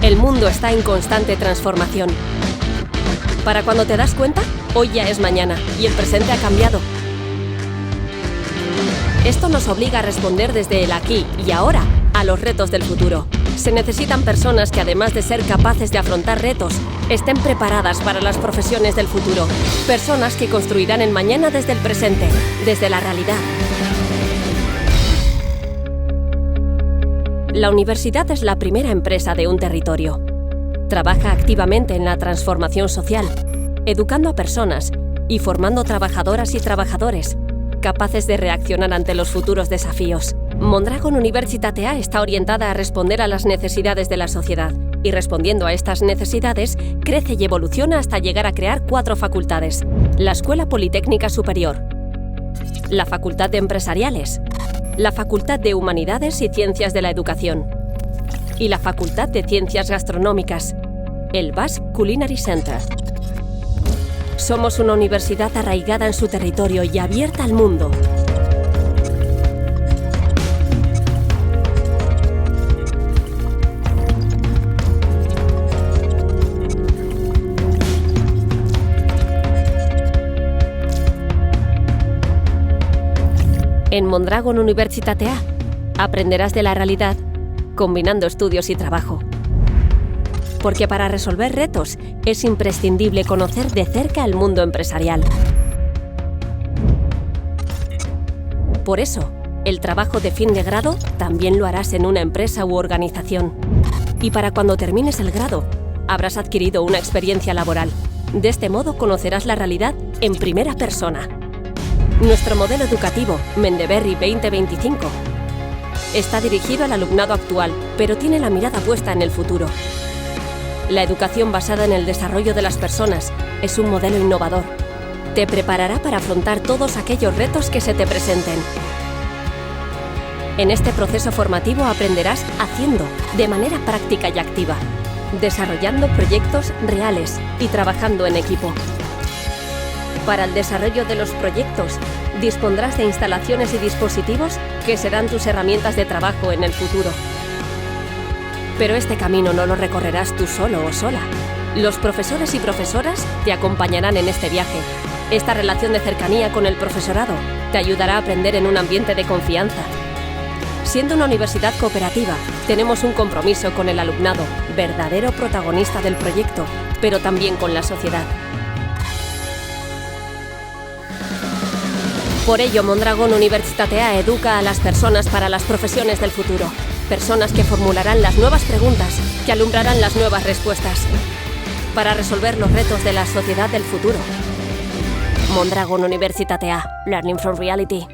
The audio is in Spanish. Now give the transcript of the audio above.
El mundo está en constante transformación. Para cuando te das cuenta, hoy ya es mañana y el presente ha cambiado. Esto nos obliga a responder desde el aquí y ahora a los retos del futuro. Se necesitan personas que, además de ser capaces de afrontar retos, estén preparadas para las profesiones del futuro. Personas que construirán el mañana desde el presente, desde la realidad. La universidad es la primera empresa de un territorio. Trabaja activamente en la transformación social, educando a personas y formando trabajadoras y trabajadores capaces de reaccionar ante los futuros desafíos. Mondragon Universitatea está orientada a responder a las necesidades de la sociedad y, respondiendo a estas necesidades, crece y evoluciona hasta llegar a crear 4 facultades: la Escuela Politécnica Superior, la Facultad de Empresariales, la Facultad de Humanidades y Ciencias de la Educación y la Facultad de Ciencias Gastronómicas, el Basque Culinary Center. Somos una universidad arraigada en su territorio y abierta al mundo. En Mondragon Universitatea aprenderás de la realidad combinando estudios y trabajo. Porque para resolver retos es imprescindible conocer de cerca el mundo empresarial. Por eso, el trabajo de fin de grado también lo harás en una empresa u organización. Y para cuando termines el grado, habrás adquirido una experiencia laboral. De este modo conocerás la realidad en primera persona. Nuestro modelo educativo, Mendeberry 2025, está dirigido al alumnado actual, pero tiene la mirada puesta en el futuro. La educación basada en el desarrollo de las personas es un modelo innovador. Te preparará para afrontar todos aquellos retos que se te presenten. En este proceso formativo aprenderás haciendo, de manera práctica y activa, desarrollando proyectos reales y trabajando en equipo. Para el desarrollo de los proyectos, dispondrás de instalaciones y dispositivos que serán tus herramientas de trabajo en el futuro. Pero este camino no lo recorrerás tú solo o sola. Los profesores y profesoras te acompañarán en este viaje. Esta relación de cercanía con el profesorado te ayudará a aprender en un ambiente de confianza. Siendo una universidad cooperativa, tenemos un compromiso con el alumnado, verdadero protagonista del proyecto, pero también con la sociedad. Por ello, Mondragon Universitatea educa a las personas para las profesiones del futuro. Personas que formularán las nuevas preguntas, que alumbrarán las nuevas respuestas, para resolver los retos de la sociedad del futuro. Mondragon Universitatea, Learning from Reality.